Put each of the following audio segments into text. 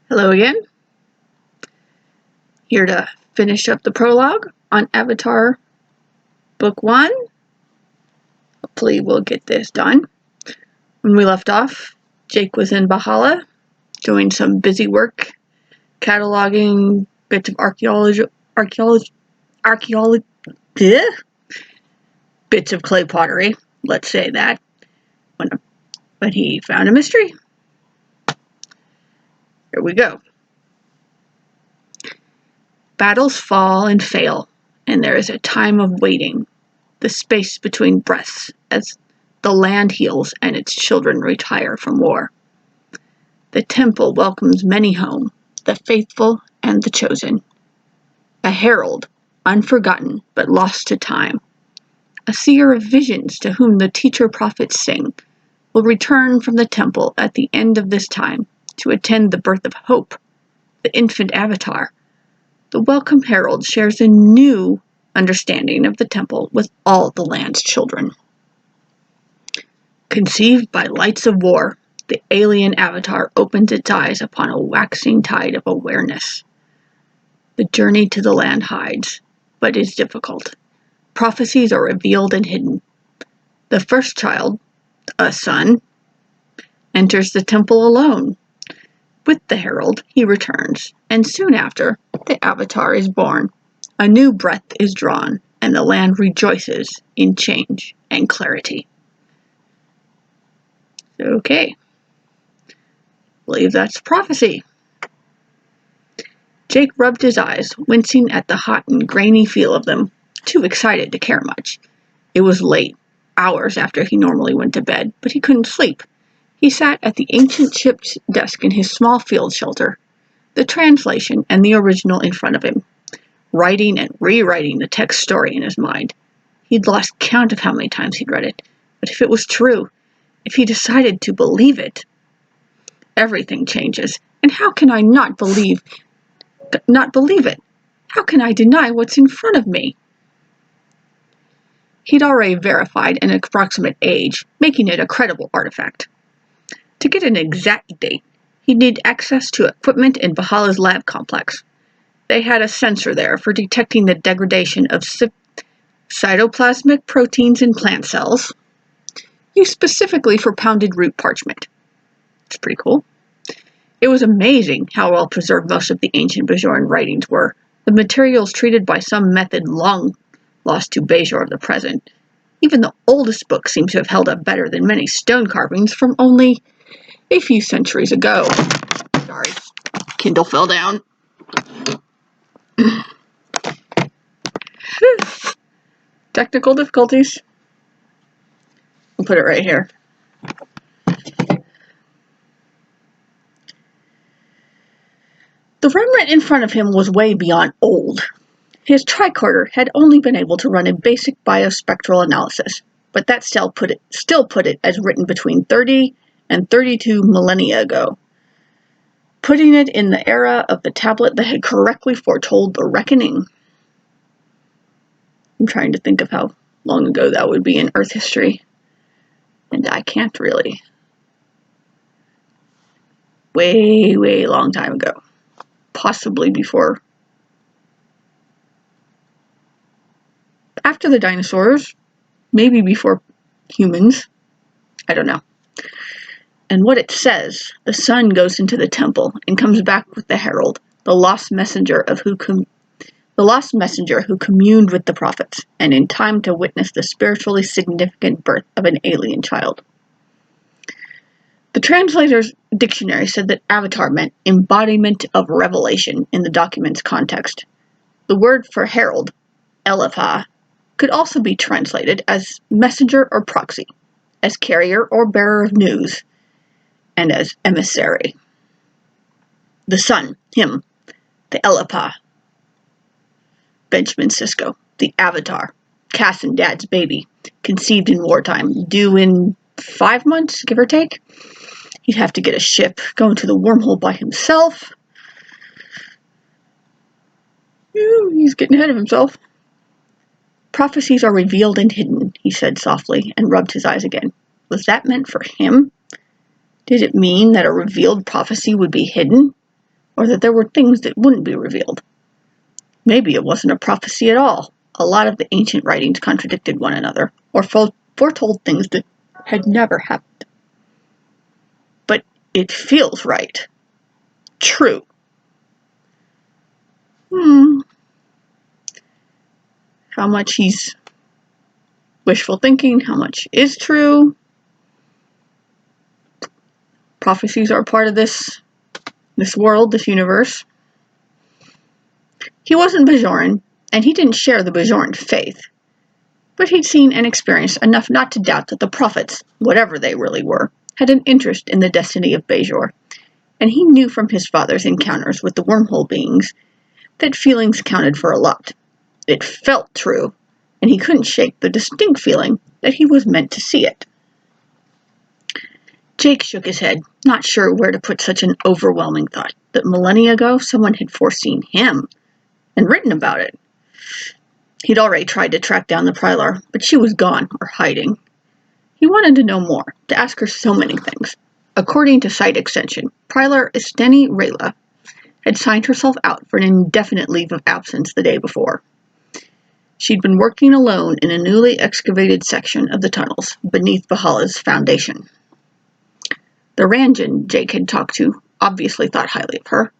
Hello again. Here to finish up the prologue on Avatar Book 1. Hopefully we'll get this done. When we left off, Jake was in Valhalla doing some busy work, cataloging bits of bits of clay pottery, let's say that, when he found a mystery. Here we go. Battles fall and fail, and there is a time of waiting, the space between breaths as the land heals and its children retire from war. The temple welcomes many home, the faithful and the chosen. A herald, unforgotten but lost to time, a seer of visions to whom the teacher prophets sing, will return from the temple at the end of this time to attend the birth of hope, the infant Avatar. The welcome herald shares a new understanding of the temple with all the land's children. Conceived by lights of war, the alien Avatar opens its eyes upon a waxing tide of awareness. The journey to the land hides, but is difficult. Prophecies are revealed and hidden. The first child, a son, enters the temple alone. With the herald, he returns, and soon after, the Avatar is born. A new breath is drawn, and the land rejoices in change and clarity. Okay. I believe that's prophecy. Jake rubbed his eyes, wincing at the hot and grainy feel of them, too excited to care much. It was late, hours after he normally went to bed, but he couldn't sleep. He sat at the ancient chipped desk in his small field shelter, the translation and the original in front of him, writing and rewriting the text story in his mind. He'd lost count of how many times he'd read it, but if it was true, if he decided to believe it, everything changes. And how can I not believe it? How can I deny what's in front of me? He'd already verified an approximate age, making it a credible artifact. To get an exact date, he'd need access to equipment in Valhalla's lab complex. They had a sensor there for detecting the degradation of cytoplasmic proteins in plant cells, used specifically for pounded root parchment. It's pretty cool. It was amazing how well preserved most of the ancient Bajoran writings were, the materials treated by some method long lost to Bajor of the present. Even the oldest books seem to have held up better than many stone carvings from only a few centuries ago. Sorry, Kindle fell down. Technical difficulties. I'll put it right here. The remnant in front of him was way beyond old. His tricorder had only been able to run a basic biospectral analysis, but that still put it as written between 30 and 32 millennia ago, putting it in the era of the tablet that had correctly foretold the reckoning. I'm trying to think of how long ago that would be in Earth history, and I can't really. Way, way long time ago. Possibly before. After the dinosaurs, maybe before humans. I don't know. And what it says, the son goes into the temple and comes back with the herald, the lost messenger who communed with the prophets, and in time to witness the spiritually significant birth of an alien child. The translator's dictionary said that Avatar meant embodiment of revelation in the document's context. The word for herald, Elipha, could also be translated as messenger or proxy, as carrier or bearer of news, and as emissary. The son, him, the Elipha. Benjamin Sisko, the Avatar, Cass and Dad's baby, conceived in wartime, due in 5 months, give or take. He'd have to get a ship, go into the wormhole by himself. He's getting ahead of himself. Prophecies are revealed and hidden, he said softly, and rubbed his eyes again. Was that meant for him? Did it mean that a revealed prophecy would be hidden? or that there were things that wouldn't be revealed. Maybe it wasn't a prophecy at all. A lot of the ancient writings contradicted one another, or foretold things that had never happened. But it feels right. True. How much he's wishful thinking, how much is true. Prophecies are part of this world, this universe. He wasn't Bajoran, and he didn't share the Bajoran faith. But he'd seen and experienced enough not to doubt that the prophets, whatever they really were, had an interest in the destiny of Bajor. And he knew from his father's encounters with the wormhole beings that feelings counted for a lot. It felt true, and he couldn't shake the distinct feeling that he was meant to see it. Jake shook his head, not sure where to put such an overwhelming thought that millennia ago someone had foreseen him and written about it. He'd already tried to track down the Prologue, but she was gone or hiding. He wanted to know more, to ask her so many things. According to site extension, Prologue Esteni Rayla had signed herself out for an indefinite leave of absence the day before. She'd been working alone in a newly excavated section of the tunnels beneath Valhalla's foundation. The Ranjan Jake had talked to obviously thought highly of her,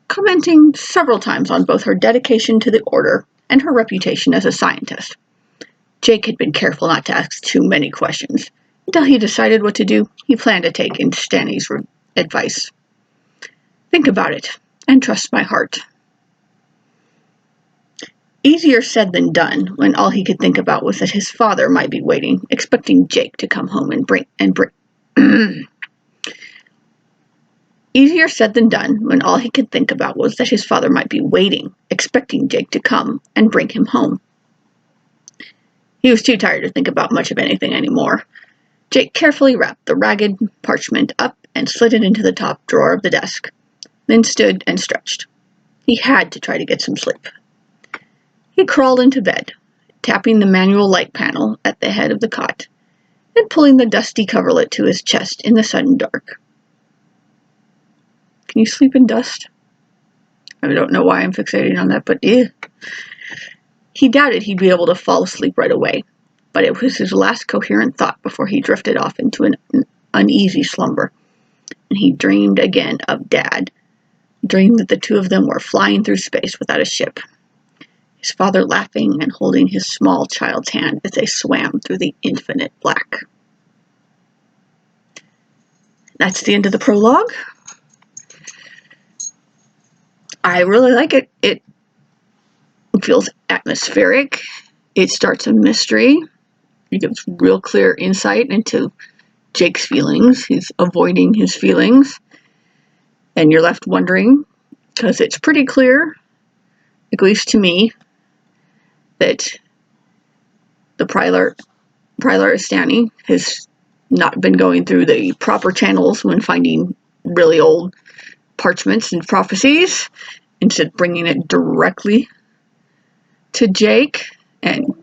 commenting several times on both her dedication to the Order and her reputation as a scientist. Jake had been careful not to ask too many questions. Until he decided what to do, he planned to take in Stanny's advice. Think about it, and trust my heart. Easier said than done when all he could think about was that his father might be waiting, expecting Jake to come home and bring Easier said than done when all he could think about was that his father might be waiting, expecting Jake to come and bring him home. He was too tired to think about much of anything anymore. Jake carefully wrapped the ragged parchment up and slid it into the top drawer of the desk, then stood and stretched. He had to try to get some sleep. He crawled into bed, tapping the manual light panel at the head of the cot, and pulling the dusty coverlet to his chest in the sudden dark. Can you sleep in dust? I don't know why I'm fixating on that, but He doubted he'd be able to fall asleep right away, but it was his last coherent thought before he drifted off into an uneasy slumber. And he dreamed again of Dad, dreamed that the two of them were flying through space without a ship, his father laughing and holding his small child's hand as they swam through the infinite black. That's the end of the prologue. I really like it. It feels atmospheric. It starts a mystery. It gives real clear insight into Jake's feelings. He's avoiding his feelings. And you're left wondering, because it's pretty clear, at least to me, that the Prologue Estani has not been going through the proper channels when finding really old parchments and prophecies, instead bringing it directly to Jake, and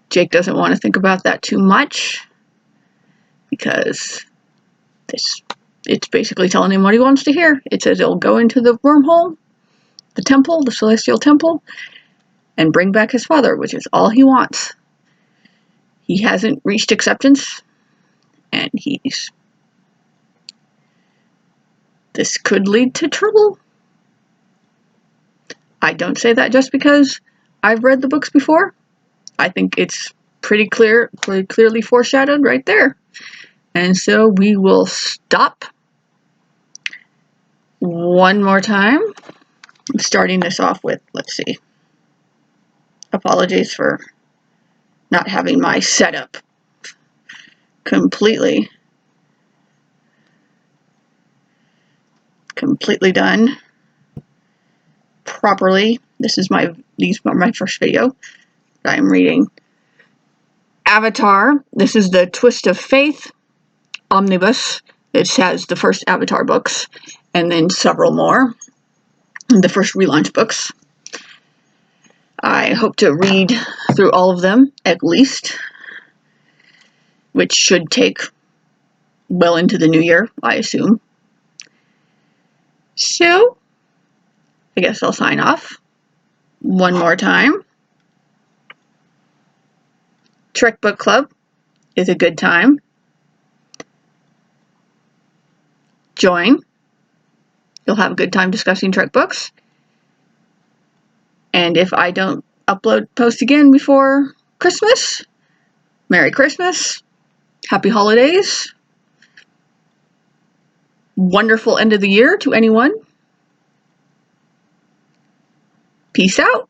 Jake doesn't want to think about that too much because it's basically telling him what he wants to hear. It says he'll go into the wormhole, the temple, the celestial temple, and bring back his father, which is all he wants. He hasn't reached acceptance, and this could lead to trouble. I don't say that just because I've read the books before. I think it's pretty clearly foreshadowed right there. And so we will stop one more time. I'm starting this off with, let's see. Apologies for not having my setup completely done properly. These are my first video that I'm reading. Avatar. This is the Twist of Faith omnibus. It has the first Avatar books and then several more. The first relaunch books. I hope to read through all of them at least, which should take well into the new year, I assume. So, I guess I'll sign off one more time. Trek Book Club is a good time. Join. You'll have a good time discussing Trek books. And if I don't post again before Christmas, Merry Christmas, Happy Holidays, wonderful end of the year to anyone. Peace out.